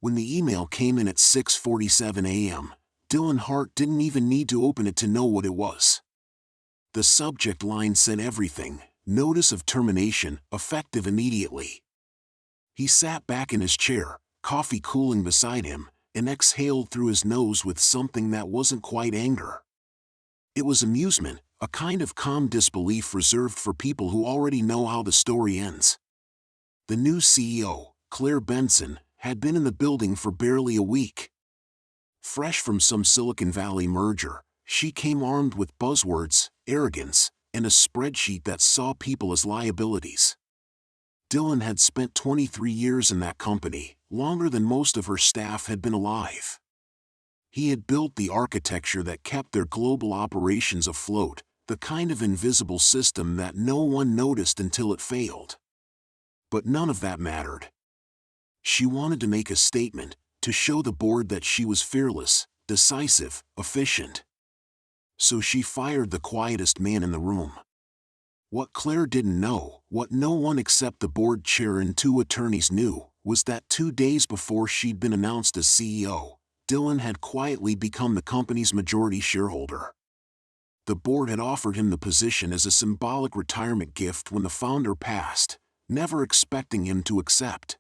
When the email came in at 6:47 a.m., Dylan Hart didn't even need to open it to know what it was. The subject line said everything: notice of termination, effective immediately. He sat back in his chair, coffee cooling beside him, and exhaled through his nose with something that wasn't quite anger. It was amusement, a kind of calm disbelief reserved for people who already know how the story ends. The new CEO, Claire Benson, had been in the building for barely a week. Fresh from some Silicon Valley merger, she came armed with buzzwords, arrogance, and a spreadsheet that saw people as liabilities. Dylan had spent 23 years in that company, longer than most of her staff had been alive. He had built the architecture that kept their global operations afloat, the kind of invisible system that no one noticed until it failed. But none of that mattered. She wanted to make a statement, to show the board that she was fearless, decisive, efficient. So she fired the quietest man in the room. What Claire didn't know, what no one except the board chair and two attorneys knew, was that 2 days before she'd been announced as CEO, Dylan had quietly become the company's majority shareholder. The board had offered him the position as a symbolic retirement gift when the founder passed, never expecting him to accept.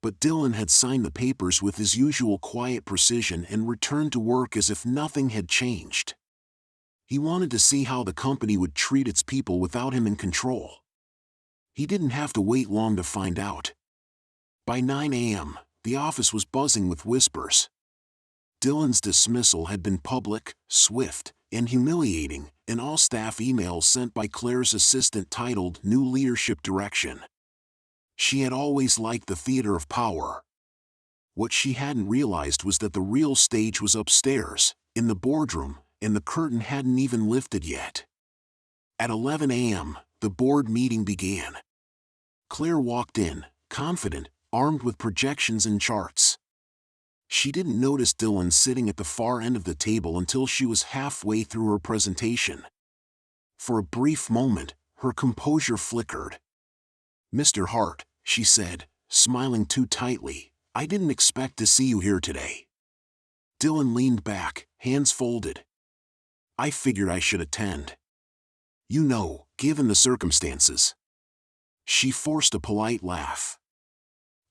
But Dylan had signed the papers with his usual quiet precision and returned to work as if nothing had changed. He wanted to see how the company would treat its people without him in control. He didn't have to wait long to find out. By 9 a.m., the office was buzzing with whispers. Dylan's dismissal had been public, swift, and humiliating, an all-staff email sent by Claire's assistant titled "New Leadership Direction." She had always liked the theater of power. What she hadn't realized was that the real stage was upstairs, in the boardroom, and the curtain hadn't even lifted yet. At 11 a.m., the board meeting began. Claire walked in, confident, armed with projections and charts. She didn't notice Dylan sitting at the far end of the table until she was halfway through her presentation. For a brief moment, her composure flickered. "Mr. Hart," she said, smiling too tightly, "I didn't expect to see you here today." Dylan leaned back, hands folded. "I figured I should attend. You know, given the circumstances." She forced a polite laugh.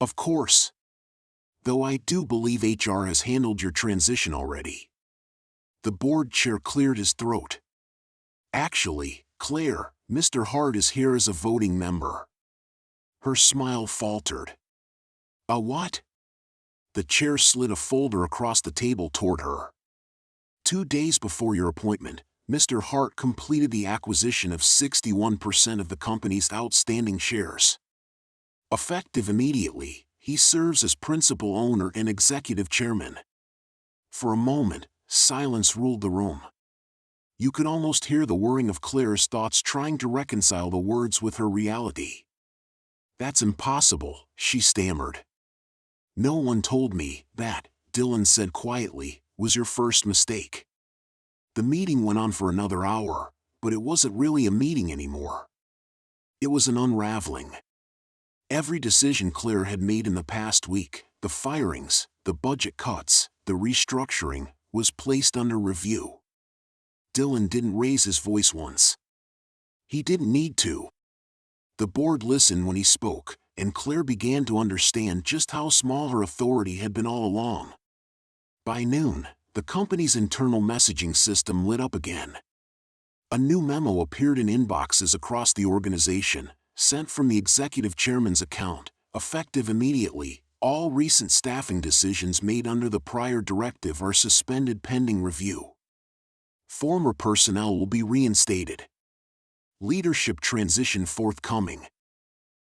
"Of course. Though I do believe HR has handled your transition already." The board chair cleared his throat. "Actually, Claire, Mr. Hart is here as a voting member." Her smile faltered. "A what?" The chair slid a folder across the table toward her. 2 days before your appointment, Mr. Hart completed the acquisition of 61% of the company's outstanding shares. Effective immediately, he serves as principal owner and executive chairman. For a moment, silence ruled the room. You could almost hear the whirring of Claire's thoughts trying to reconcile the words with her reality. "That's impossible," she stammered. "No one told me that," Dylan said quietly, "was your first mistake." The meeting went on for another hour, but it wasn't really a meeting anymore. It was an unraveling. Every decision Claire had made in the past week, the firings, the budget cuts, the restructuring, was placed under review. Dylan didn't raise his voice once. He didn't need to. The board listened when he spoke, and Claire began to understand just how small her authority had been all along. By noon, the company's internal messaging system lit up again. A new memo appeared in inboxes across the organization, sent from the executive chairman's account, effective immediately. All recent staffing decisions made under the prior directive are suspended pending review. Former personnel will be reinstated. Leadership transition forthcoming.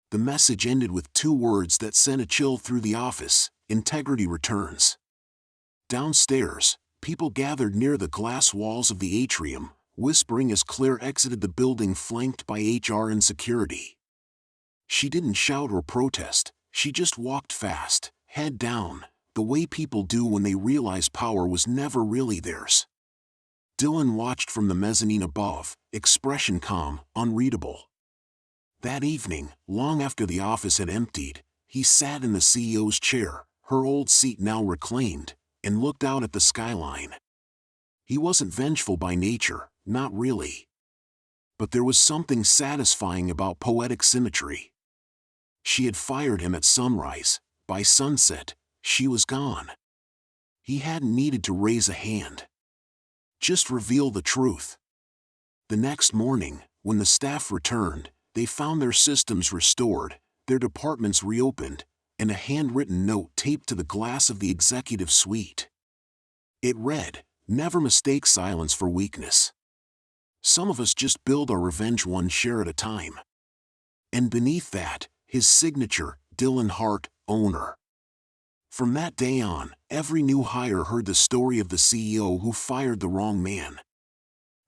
The message ended with 2 words that sent a chill through the office: integrity returns. Downstairs, people gathered near the glass walls of the atrium, whispering as Claire exited the building flanked by HR and security. She didn't shout or protest, she just walked fast, head down, the way people do when they realize power was never really theirs. Dylan watched from the mezzanine above, expression calm, unreadable. That evening, long after the office had emptied, he sat in the CEO's chair, her old seat now reclaimed, and looked out at the skyline. He wasn't vengeful by nature, not really. But there was something satisfying about poetic symmetry. She had fired him at sunrise. By sunset, she was gone. He hadn't needed to raise a hand. Just reveal the truth. The next morning, when the staff returned, they found their systems restored, their departments reopened, and a handwritten note taped to the glass of the executive suite. It read, "Never mistake silence for weakness. Some of us just build our revenge one share at a time." And beneath that, his signature, Dylan Hart, owner. From that day on, every new hire heard the story of the CEO who fired the wrong man.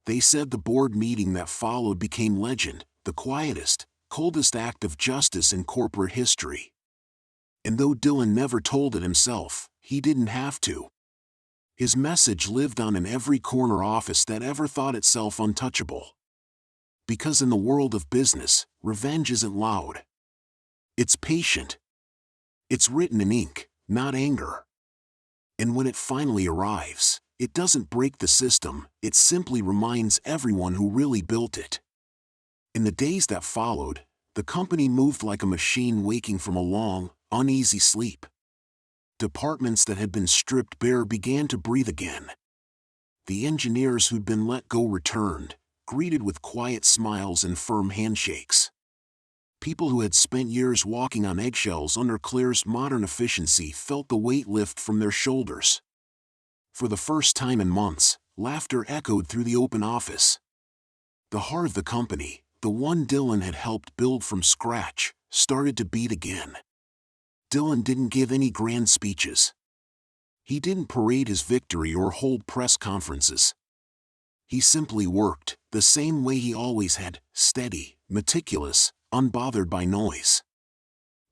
They said the board meeting that followed became legend, the quietest, coldest act of justice in corporate history. And though Dylan never told it himself, he didn't have to. His message lived on in every corner office that ever thought itself untouchable. Because in the world of business, revenge isn't loud. It's patient. It's written in ink, not anger. And when it finally arrives, it doesn't break the system, it simply reminds everyone who really built it. In the days that followed, the company moved like a machine waking from a long, uneasy sleep. Departments that had been stripped bare began to breathe again. The engineers who'd been let go returned, greeted with quiet smiles and firm handshakes. People who had spent years walking on eggshells under Claire's modern efficiency felt the weight lift from their shoulders. For the first time in months, laughter echoed through the open office. The heart of the company, the one Dylan had helped build from scratch, started to beat again. Dylan didn't give any grand speeches. He didn't parade his victory or hold press conferences. He simply worked, the same way he always had, steady, meticulous, unbothered by noise.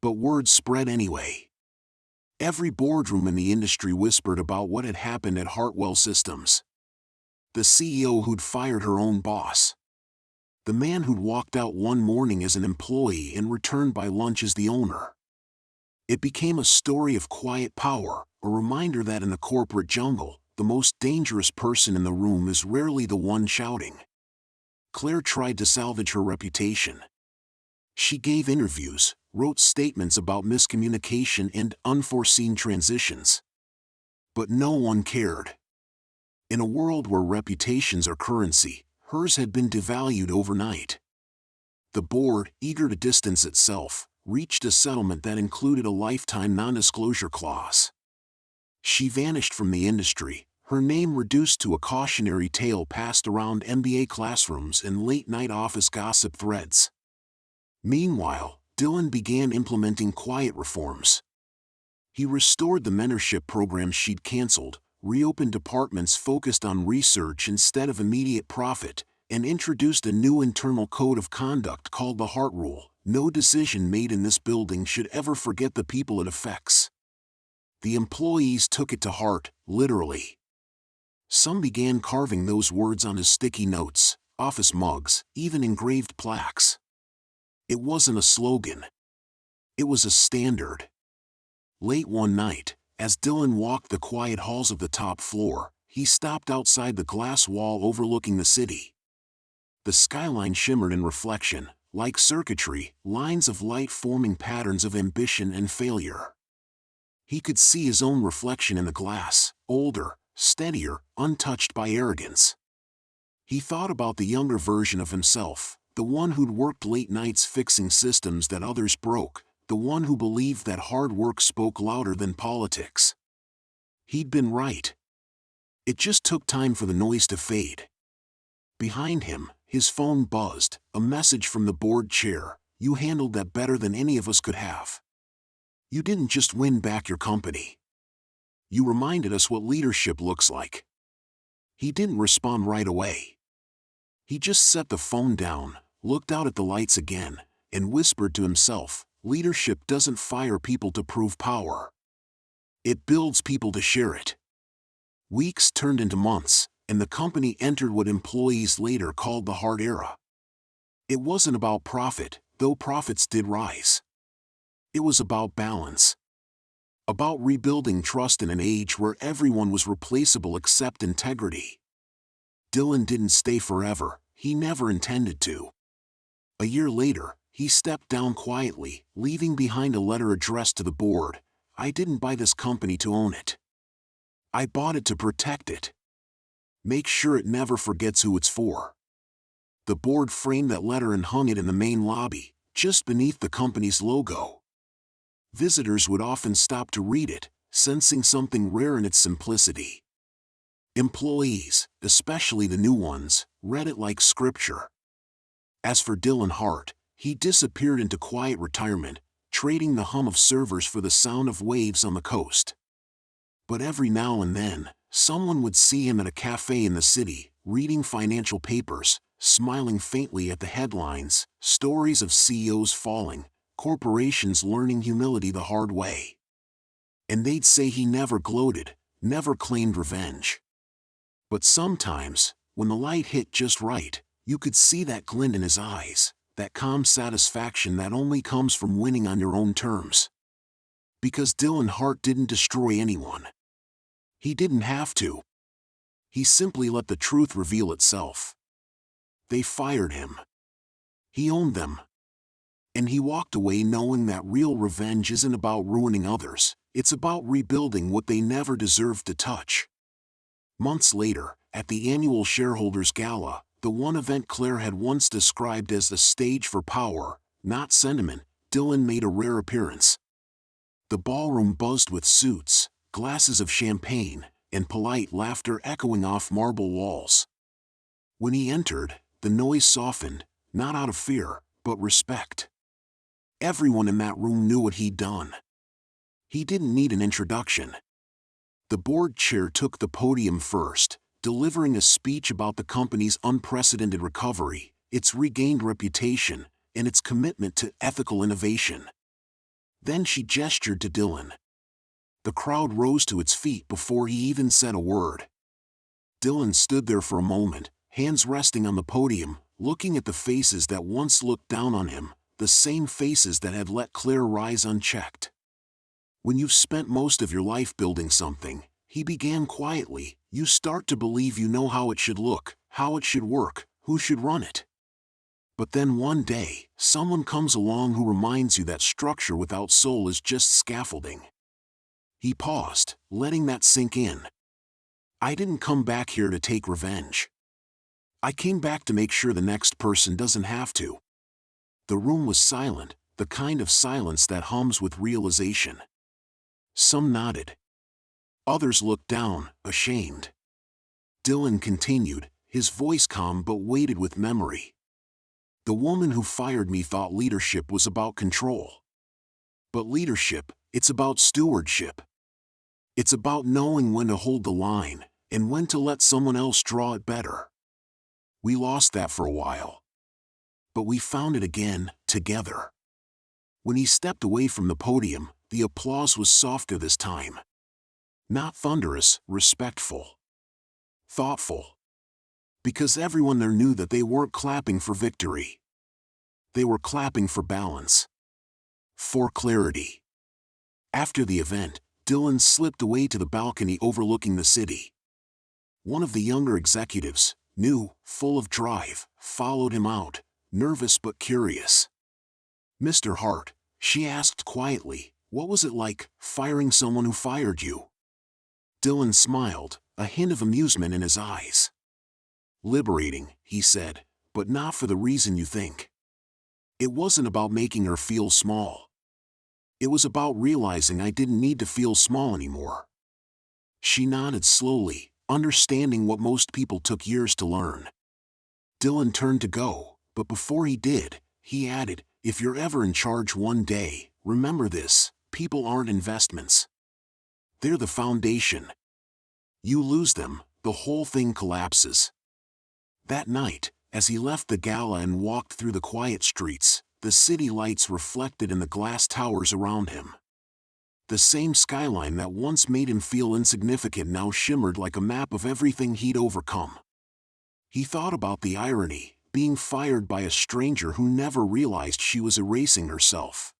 But word spread anyway. Every boardroom in the industry whispered about what had happened at Hartwell Systems. The CEO who'd fired her own boss. The man who'd walked out one morning as an employee and returned by lunch as the owner. It became a story of quiet power, a reminder that in the corporate jungle, the most dangerous person in the room is rarely the one shouting. Claire tried to salvage her reputation. She gave interviews, wrote statements about miscommunication and unforeseen transitions. But no one cared. In a world where reputations are currency, hers had been devalued overnight. The board, eager to distance itself, reached a settlement that included a lifetime non-disclosure clause. She vanished from the industry, her name reduced to a cautionary tale passed around MBA classrooms and late-night office gossip threads. Meanwhile, Dylan began implementing quiet reforms. He restored the mentorship programs she'd canceled, reopened departments focused on research instead of immediate profit, and introduced a new internal code of conduct called the Hart Rule. No decision made in this building should ever forget the people it affects. The employees took it to heart, literally. Some began carving those words onto sticky notes, office mugs, even engraved plaques. It wasn't a slogan. It was a standard. Late one night, as Dylan walked the quiet halls of the top floor, he stopped outside the glass wall overlooking the city. The skyline shimmered in reflection, like circuitry, lines of light forming patterns of ambition and failure. He could see his own reflection in the glass, older, steadier, untouched by arrogance. He thought about the younger version of himself, the one who'd worked late nights fixing systems that others broke, the one who believed that hard work spoke louder than politics. He'd been right. It just took time for the noise to fade. Behind him, his phone buzzed, a message from the board chair. "You handled that better than any of us could have. You didn't just win back your company. You reminded us what leadership looks like." He didn't respond right away. He just set the phone down, looked out at the lights again, and whispered to himself, "Leadership doesn't fire people to prove power. It builds people to share it." Weeks turned into months, and the company entered what employees later called the Hart Era. It wasn't about profit, though profits did rise. It was about balance. About rebuilding trust in an age where everyone was replaceable except integrity. Dylan didn't stay forever, he never intended to. A year later, he stepped down quietly, leaving behind a letter addressed to the board. I didn't buy this company to own it. I bought it to protect it. Make sure it never forgets who it's for. The board framed that letter and hung it in the main lobby, just beneath the company's logo. Visitors would often stop to read it, sensing something rare in its simplicity. Employees, especially the new ones, read it like scripture. As for Dylan Hart, he disappeared into quiet retirement, trading the hum of servers for the sound of waves on the coast. But every now and then, someone would see him at a cafe in the city, reading financial papers, smiling faintly at the headlines, stories of CEOs falling, corporations learning humility the hard way. And they'd say he never gloated, never claimed revenge. But sometimes, when the light hit just right, you could see that glint in his eyes, that calm satisfaction that only comes from winning on your own terms. Because Dylan Hart didn't destroy anyone. He didn't have to. He simply let the truth reveal itself. They fired him. He owned them. And he walked away knowing that real revenge isn't about ruining others, it's about rebuilding what they never deserved to touch. Months later, at the annual shareholders' gala, the one event Claire had once described as the stage for power, not sentiment, Dylan made a rare appearance. The ballroom buzzed with suits, glasses of champagne, and polite laughter echoing off marble walls. When he entered, the noise softened, not out of fear, but respect. Everyone in that room knew what he'd done. He didn't need an introduction. The board chair took the podium first, delivering a speech about the company's unprecedented recovery, its regained reputation, and its commitment to ethical innovation. Then she gestured to Dylan. The crowd rose to its feet before he even said a word. Dylan stood there for a moment, hands resting on the podium, looking at the faces that once looked down on him, the same faces that had let Claire rise unchecked. When you've spent most of your life building something, he began quietly, you start to believe you know how it should look, how it should work, who should run it. But then one day, someone comes along who reminds you that structure without soul is just scaffolding. He paused, letting that sink in. I didn't come back here to take revenge. I came back to make sure the next person doesn't have to. The room was silent, the kind of silence that hums with realization. Some nodded. Others looked down, ashamed. Dylan continued, his voice calm but weighted with memory. The woman who fired me thought leadership was about control. But leadership, it's about stewardship. It's about knowing when to hold the line, and when to let someone else draw it better. We lost that for a while. But we found it again, together. When he stepped away from the podium, the applause was softer this time. Not thunderous, respectful. Thoughtful. Because everyone there knew that they weren't clapping for victory. They were clapping for balance. For clarity. After the event, Dylan slipped away to the balcony overlooking the city. One of the younger executives, new, full of drive, followed him out, nervous but curious. Mr. Hart, she asked quietly, what was it like, firing someone who fired you? Dylan smiled, a hint of amusement in his eyes. Liberating, he said, but not for the reason you think. It wasn't about making her feel small. It was about realizing I didn't need to feel small anymore. She nodded slowly, understanding what most people took years to learn. Dylan turned to go, but before he did, he added, if you're ever in charge one day, remember this, people aren't investments. They're the foundation. You lose them, the whole thing collapses. That night, as he left the gala and walked through the quiet streets, the city lights reflected in the glass towers around him. The same skyline that once made him feel insignificant now shimmered like a map of everything he'd overcome. He thought about the irony, being fired by a stranger who never realized she was erasing herself.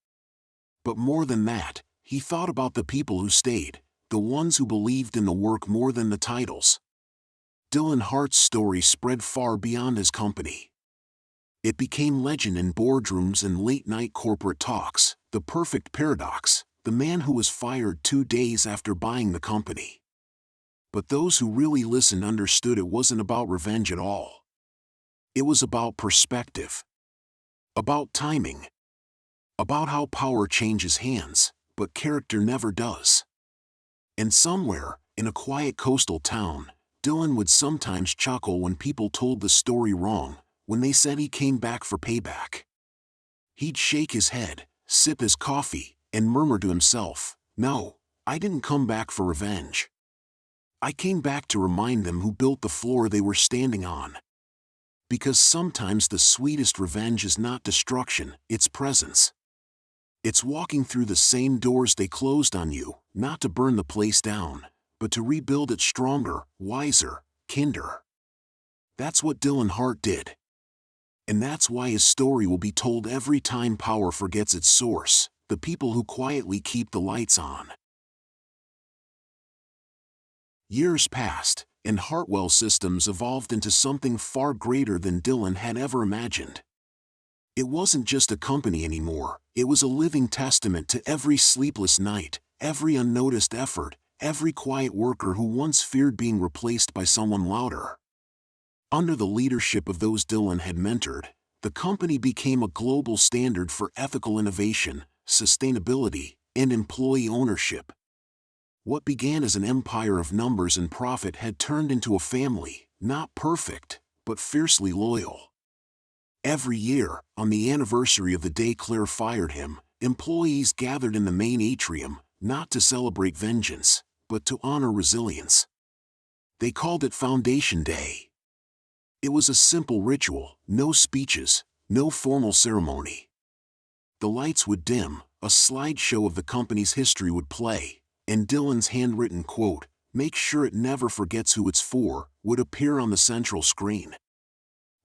But more than that, He thought about the people who stayed, the ones who believed in the work more than the titles. Dylan Hart's story spread far beyond his company. It became legend in boardrooms and late-night corporate talks, the perfect paradox, the man who was fired 2 days after buying the company. But those who really listened understood it wasn't about revenge at all. It was about perspective. About timing. About how power changes hands, but character never does. And somewhere, in a quiet coastal town, Dylan would sometimes chuckle when people told the story wrong, when they said he came back for payback. He'd shake his head, sip his coffee, and murmur to himself, "No, I didn't come back for revenge. I came back to remind them who built the floor they were standing on." Because sometimes the sweetest revenge is not destruction, it's presence. It's walking through the same doors they closed on you, not to burn the place down, but to rebuild it stronger, wiser, kinder. That's what Dylan Hart did. And that's why his story will be told every time power forgets its source, the people who quietly keep the lights on. Years passed, and Hartwell Systems evolved into something far greater than Dylan had ever imagined. It wasn't just a company anymore, it was a living testament to every sleepless night, every unnoticed effort, every quiet worker who once feared being replaced by someone louder. Under the leadership of those Dylan had mentored, the company became a global standard for ethical innovation, sustainability, and employee ownership. What began as an empire of numbers and profit had turned into a family, not perfect, but fiercely loyal. Every year, on the anniversary of the day Claire fired him, employees gathered in the main atrium, not to celebrate vengeance, but to honor resilience. They called it Foundation Day. It was a simple ritual, no speeches, no formal ceremony. The lights would dim, a slideshow of the company's history would play, and Dylan's handwritten quote, "Make sure it never forgets who it's for," would appear on the central screen.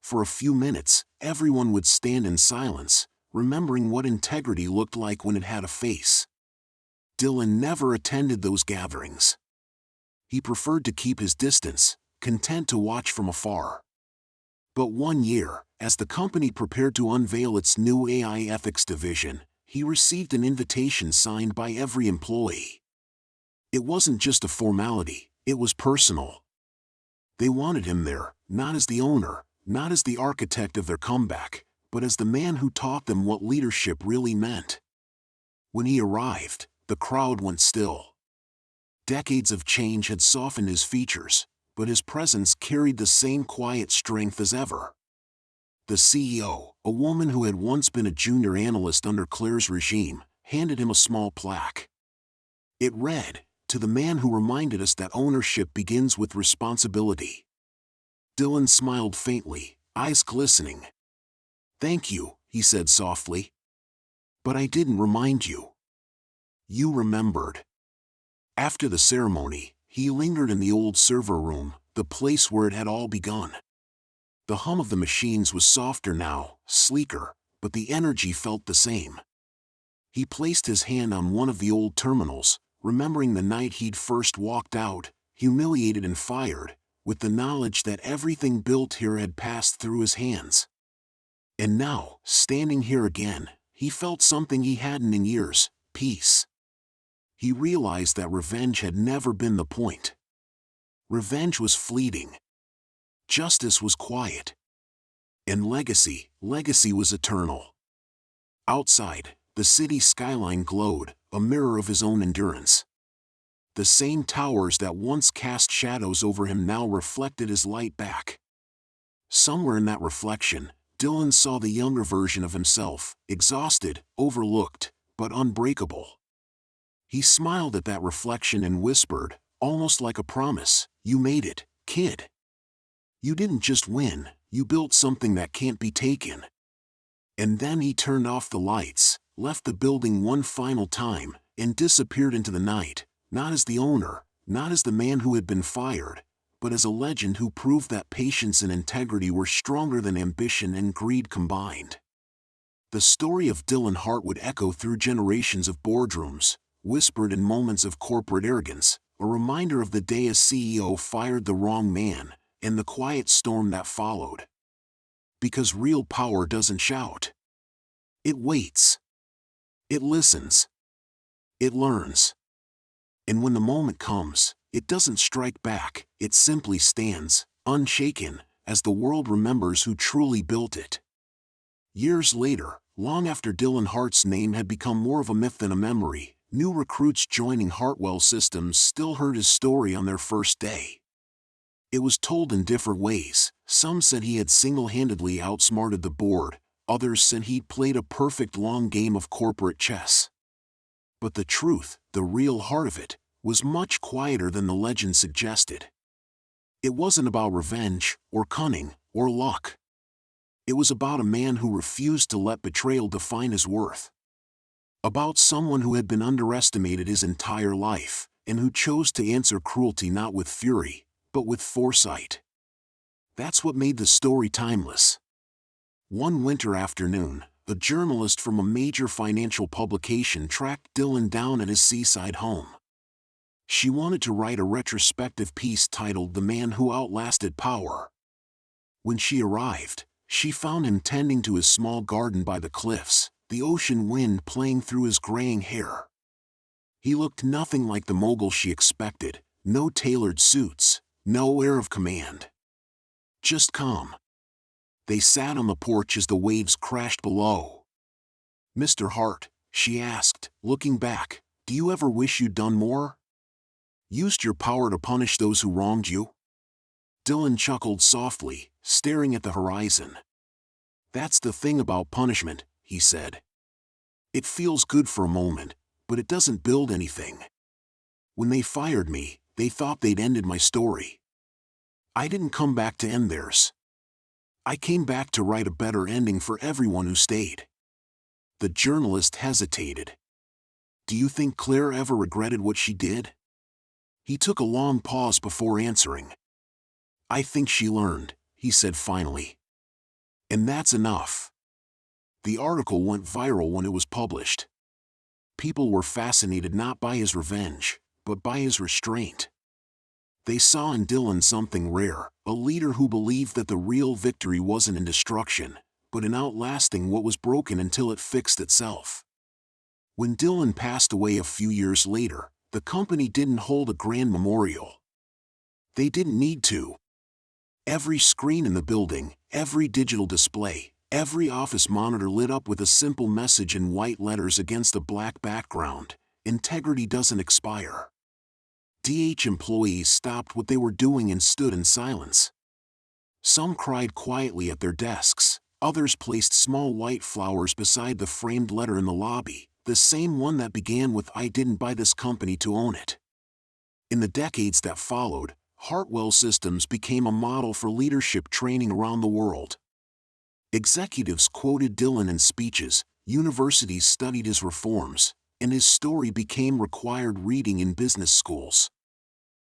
For a few minutes, everyone would stand in silence, remembering what integrity looked like when it had a face. Dylan never attended those gatherings. He preferred to keep his distance, content to watch from afar. But one year, as the company prepared to unveil its new AI ethics division, he received an invitation signed by every employee. It wasn't just a formality, it was personal. They wanted him there, not as the owner, not as the architect of their comeback, but as the man who taught them what leadership really meant. When he arrived, the crowd went still. Decades of change had softened his features, but his presence carried the same quiet strength as ever. The CEO, a woman who had once been a junior analyst under Claire's regime, handed him a small plaque. It read, "To the man who reminded us that ownership begins with responsibility." Dylan smiled faintly, eyes glistening. "Thank you," he said softly. "But I didn't remind you. You remembered." After the ceremony, he lingered in the old server room, the place where it had all begun. The hum of the machines was softer now, sleeker, but the energy felt the same. He placed his hand on one of the old terminals, remembering the night he'd first walked out, humiliated and fired, with the knowledge that everything built here had passed through his hands. And now, standing here again, he felt something he hadn't in years, peace. He realized that revenge had never been the point. Revenge was fleeting. Justice was quiet. And legacy was eternal. Outside, the city skyline glowed, a mirror of his own endurance. The same towers that once cast shadows over him now reflected his light back. Somewhere in that reflection, Dylan saw the younger version of himself, exhausted, overlooked, but unbreakable. He smiled at that reflection and whispered, almost like a promise, "You made it, kid. You didn't just win, you built something that can't be taken." And then he turned off the lights, left the building one final time, and disappeared into the night, not as the owner, not as the man who had been fired, but as a legend who proved that patience and integrity were stronger than ambition and greed combined. The story of Dylan Hart would echo through generations of boardrooms, whispered in moments of corporate arrogance, a reminder of the day a CEO fired the wrong man, and the quiet storm that followed. Because real power doesn't shout. It waits. It listens. It learns. And when the moment comes, it doesn't strike back, it simply stands, unshaken, as the world remembers who truly built it. Years later, long after Dylan Hart's name had become more of a myth than a memory, new recruits joining Hartwell Systems still heard his story on their first day. It was told in different ways. Some said he had single-handedly outsmarted the board, others said he'd played a perfect long game of corporate chess. But the truth, the real heart of it, was much quieter than the legend suggested. It wasn't about revenge, or cunning, or luck. It was about a man who refused to let betrayal define his worth. About someone who had been underestimated his entire life, and who chose to answer cruelty not with fury, but with foresight. That's what made the story timeless. One winter afternoon, a journalist from a major financial publication tracked Dylan down at his seaside home. She wanted to write a retrospective piece titled "The Man Who Outlasted Power." When she arrived, she found him tending to his small garden by the cliffs, the ocean wind playing through his graying hair. He looked nothing like the mogul she expected, no tailored suits, no air of command. Just calm. They sat on the porch as the waves crashed below. "Mr. Hart," she asked, looking back, "do you ever wish you'd done more? Used your power to punish those who wronged you?" Dylan chuckled softly, staring at the horizon. "That's the thing about punishment," he said. "It feels good for a moment, but it doesn't build anything. When they fired me, they thought they'd ended my story. I didn't come back to end theirs. I came back to write a better ending for everyone who stayed." The journalist hesitated. "Do you think Claire ever regretted what she did?" He took a long pause before answering. "I think she learned," he said finally. "And that's enough." The article went viral when it was published. People were fascinated not by his revenge, but by his restraint. They saw in Dylan something rare, a leader who believed that the real victory wasn't in destruction, but in outlasting what was broken until it fixed itself. When Dylan passed away a few years later, the company didn't hold a grand memorial. They didn't need to. Every screen in the building, every digital display, every office monitor lit up with a simple message in white letters against a black background: integrity doesn't expire. DH employees stopped what they were doing and stood in silence. Some cried quietly at their desks, others placed small white flowers beside the framed letter in the lobby, the same one that began with "I didn't buy this company to own it." In the decades that followed, Hartwell Systems became a model for leadership training around the world. Executives quoted Dylan in speeches, universities studied his reforms, and his story became required reading in business schools.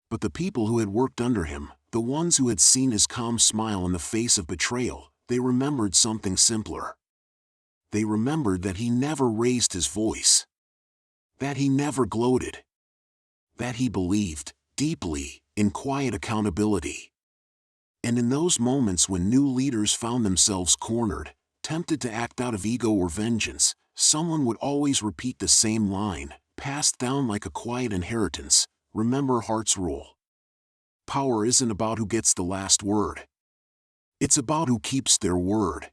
But the people who had worked under him, the ones who had seen his calm smile in the face of betrayal, they remembered something simpler. They remembered that he never raised his voice. That he never gloated. That he believed, deeply, in quiet accountability. And in those moments when new leaders found themselves cornered, tempted to act out of ego or vengeance, someone would always repeat the same line, passed down like a quiet inheritance: remember Hart's rule. Power isn't about who gets the last word. It's about who keeps their word.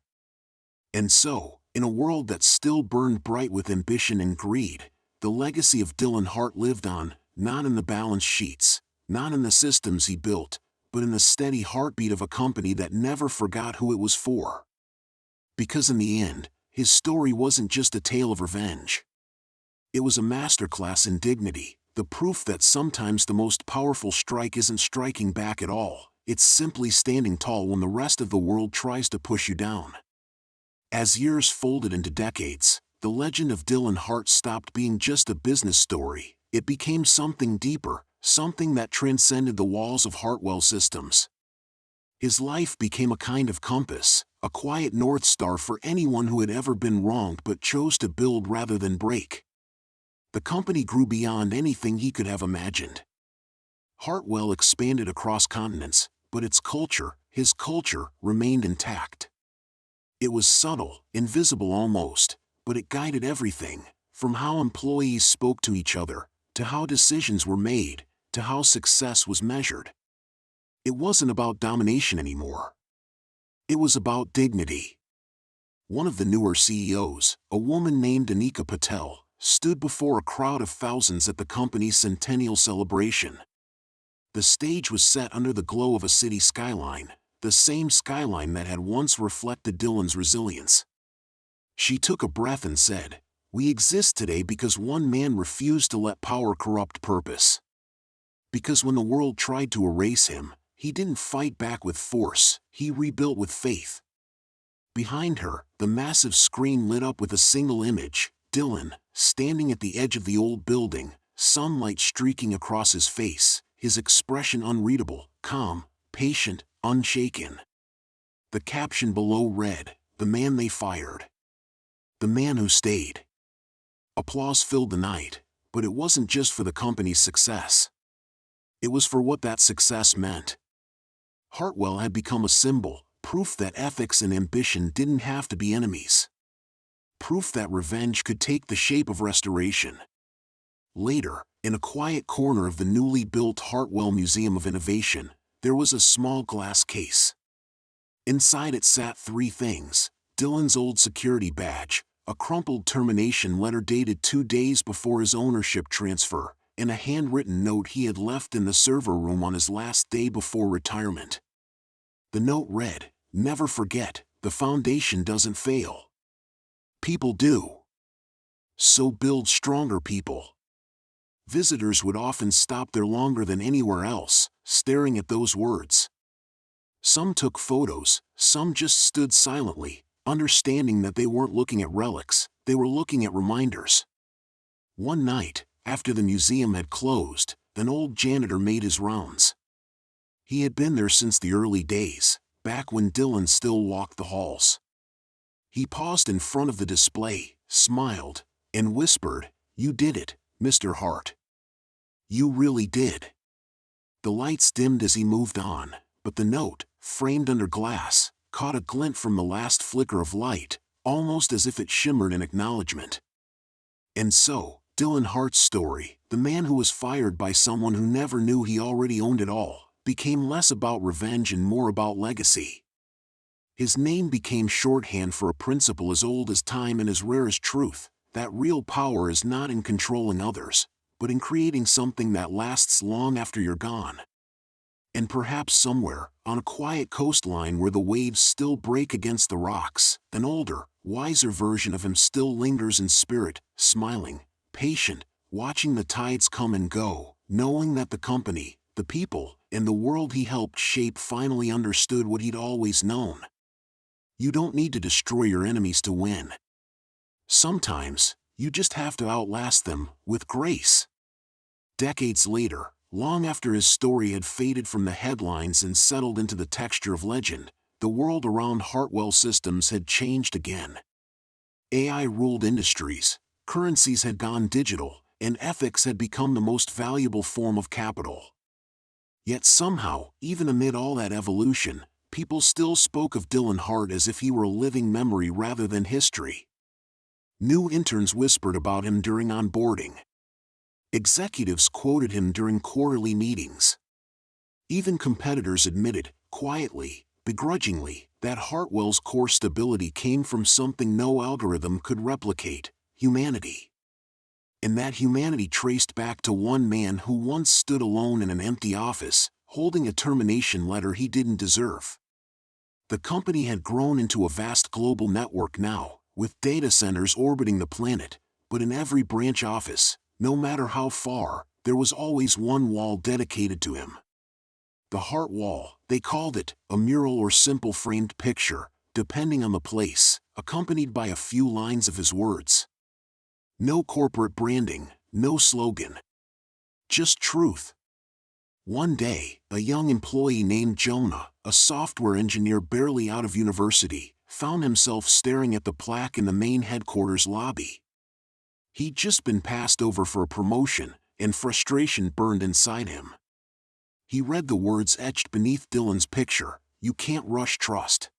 And so, in a world that still burned bright with ambition and greed, the legacy of Dylan Hart lived on, not in the balance sheets, not in the systems he built, but in the steady heartbeat of a company that never forgot who it was for. Because in the end, his story wasn't just a tale of revenge. It was a masterclass in dignity, the proof that sometimes the most powerful strike isn't striking back at all, it's simply standing tall when the rest of the world tries to push you down. As years folded into decades, the legend of Dylan Hart stopped being just a business story. It became something deeper, something that transcended the walls of Hartwell Systems. His life became a kind of compass, a quiet North Star for anyone who had ever been wronged but chose to build rather than break. The company grew beyond anything he could have imagined. Hartwell expanded across continents, but its culture, his culture, remained intact. It was subtle, invisible almost, but it guided everything, from how employees spoke to each other, to how decisions were made, to how success was measured. It wasn't about domination anymore. It was about dignity. One of the newer CEOs, a woman named Anika Patel, stood before a crowd of thousands at the company's centennial celebration. The stage was set under the glow of a city skyline, the same skyline that had once reflected Dylan's resilience. She took a breath and said, "We exist today because one man refused to let power corrupt purpose. Because when the world tried to erase him, he didn't fight back with force, he rebuilt with faith." Behind her, the massive screen lit up with a single image, Dylan, standing at the edge of the old building, sunlight streaking across his face, his expression unreadable, calm, patient, unshaken. The caption below read, "The man they fired. The man who stayed." Applause filled the night, but it wasn't just for the company's success. It was for what that success meant. Hartwell had become a symbol, proof that ethics and ambition didn't have to be enemies. Proof that revenge could take the shape of restoration. Later, in a quiet corner of the newly built Hartwell Museum of Innovation, there was a small glass case. Inside it sat three things: Dylan's old security badge, a crumpled termination letter dated 2 days before his ownership transfer, and a handwritten note he had left in the server room on his last day before retirement. The note read, "Never forget, the foundation doesn't fail. People do. So build stronger people." Visitors would often stop there longer than anywhere else, staring at those words. Some took photos, some just stood silently, understanding that they weren't looking at relics, they were looking at reminders. One night, after the museum had closed, an old janitor made his rounds. He had been there since the early days, back when Dylan still walked the halls. He paused in front of the display, smiled, and whispered, "You did it, Mr. Hart. You really did." The lights dimmed as he moved on, but the note, framed under glass, caught a glint from the last flicker of light, almost as if it shimmered in acknowledgement. And so, Dylan Hart's story, the man who was fired by someone who never knew he already owned it all, became less about revenge and more about legacy. His name became shorthand for a principle as old as time and as rare as truth, that real power is not in controlling others, but in creating something that lasts long after you're gone. And perhaps somewhere, on a quiet coastline where the waves still break against the rocks, an older, wiser version of him still lingers in spirit, smiling, patient, watching the tides come and go, knowing that the company, the people, and the world he helped shape finally understood what he'd always known. You don't need to destroy your enemies to win. Sometimes, you just have to outlast them, with grace. Decades later, long after his story had faded from the headlines and settled into the texture of legend, the world around Hartwell Systems had changed again. AI ruled industries, currencies had gone digital, and ethics had become the most valuable form of capital. Yet somehow, even amid all that evolution, people still spoke of Dylan Hart as if he were a living memory rather than history. New interns whispered about him during onboarding. Executives quoted him during quarterly meetings. Even competitors admitted, quietly, begrudgingly, that Hartwell's core stability came from something no algorithm could replicate: humanity. And that humanity traced back to one man who once stood alone in an empty office, holding a termination letter he didn't deserve. The company had grown into a vast global network now, with data centers orbiting the planet, but in every branch office, no matter how far, there was always one wall dedicated to him. The Hart Wall, they called it, a mural or simple framed picture, depending on the place, accompanied by a few lines of his words. No corporate branding, no slogan. Just truth. One day, a young employee named Jonah, a software engineer barely out of university, found himself staring at the plaque in the main headquarters lobby. He'd just been passed over for a promotion, and frustration burned inside him. He read the words etched beneath Dylan's picture: "You can't rush trust.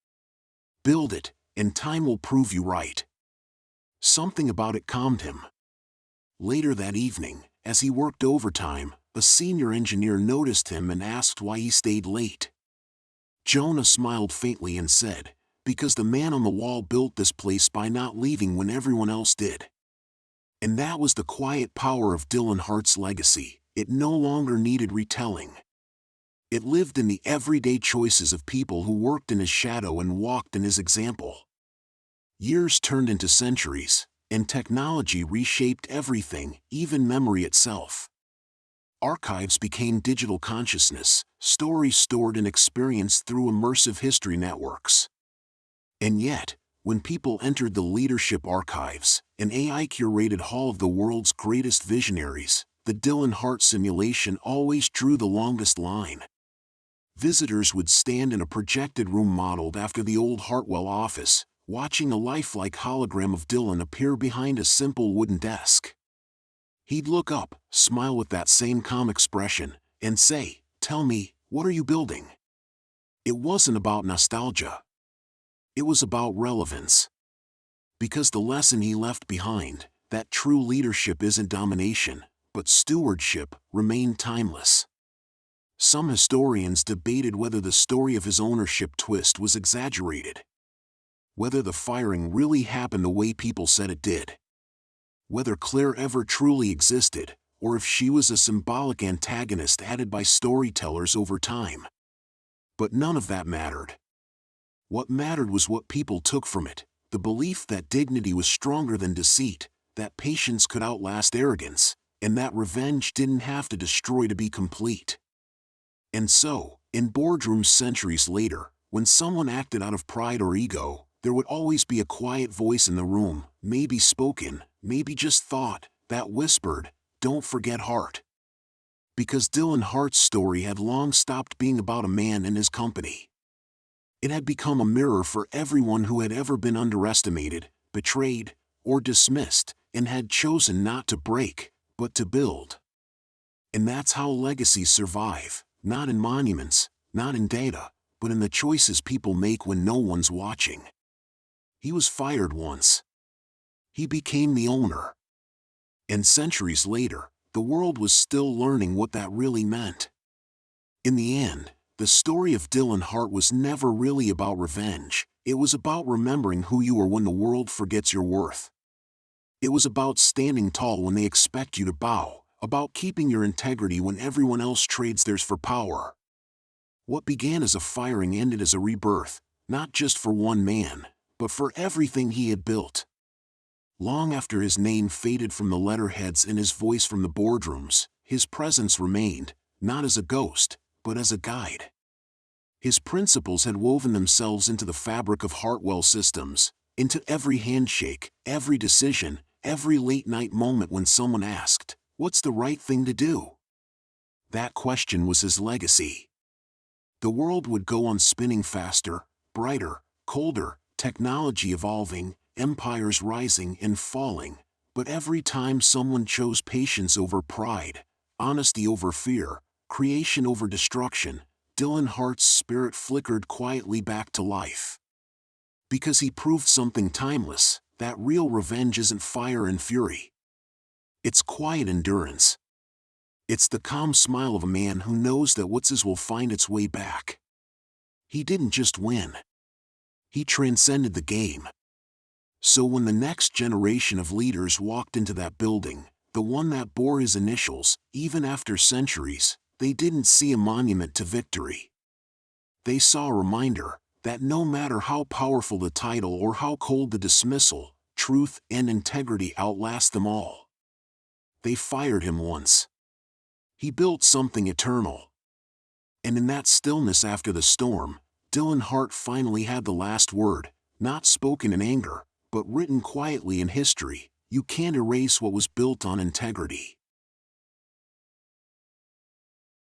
Build it, and time will prove you right." Something about it calmed him. Later that evening, as he worked overtime, a senior engineer noticed him and asked why he stayed late. Jonah smiled faintly and said, "Because the man on the wall built this place by not leaving when everyone else did." And that was the quiet power of Dylan Hart's legacy. It no longer needed retelling. It lived in the everyday choices of people who worked in his shadow and walked in his example. Years turned into centuries, and technology reshaped everything, even memory itself. Archives became digital consciousness, stories stored and experienced through immersive history networks. And yet, when people entered the leadership archives, an AI-curated hall of the world's greatest visionaries, the Dylan Hart simulation always drew the longest line. Visitors would stand in a projected room modeled after the old Hartwell office, watching a lifelike hologram of Dylan appear behind a simple wooden desk. He'd look up, smile with that same calm expression, and say, "Tell me, what are you building?" It wasn't about nostalgia. It was about relevance. Because the lesson he left behind, that true leadership isn't domination, but stewardship, remained timeless. Some historians debated whether the story of his ownership twist was exaggerated. Whether the firing really happened the way people said it did. Whether Claire ever truly existed, or if she was a symbolic antagonist added by storytellers over time. But none of that mattered. What mattered was what people took from it: the belief that dignity was stronger than deceit, that patience could outlast arrogance, and that revenge didn't have to destroy to be complete. And so, in boardrooms centuries later, when someone acted out of pride or ego, there would always be a quiet voice in the room, maybe spoken, maybe just thought, that whispered, "Don't forget Hart." Because Dylan Hart's story had long stopped being about a man and his company. It had become a mirror for everyone who had ever been underestimated, betrayed, or dismissed, and had chosen not to break, but to build. And that's how legacies survive, not in monuments, not in data, but in the choices people make when no one's watching. He was fired once. He became the owner. And centuries later, the world was still learning what that really meant. In the end, the story of Dylan Hart was never really about revenge. It was about remembering who you are when the world forgets your worth. It was about standing tall when they expect you to bow, about keeping your integrity when everyone else trades theirs for power. What began as a firing ended as a rebirth, not just for one man, but for everything he had built. Long after his name faded from the letterheads and his voice from the boardrooms, his presence remained, not as a ghost, but as a guide. His principles had woven themselves into the fabric of Hartwell systems, into every handshake, every decision, every late-night moment when someone asked, "What's the right thing to do?" That question was his legacy. The world would go on spinning faster, brighter, colder, technology evolving, empires rising and falling, but every time someone chose patience over pride, honesty over fear, creation over destruction, Dylan Hart's spirit flickered quietly back to life. Because he proved something timeless, that real revenge isn't fire and fury. It's quiet endurance. It's the calm smile of a man who knows that what's his will find its way back. He didn't just win. He transcended the game. So when the next generation of leaders walked into that building, the one that bore his initials, even after centuries, they didn't see a monument to victory. They saw a reminder that no matter how powerful the title or how cold the dismissal, truth and integrity outlast them all. They fired him once. He built something eternal. And in that stillness after the storm, Dylan Hart finally had the last word, not spoken in anger, but written quietly in history: "You can't erase what was built on integrity."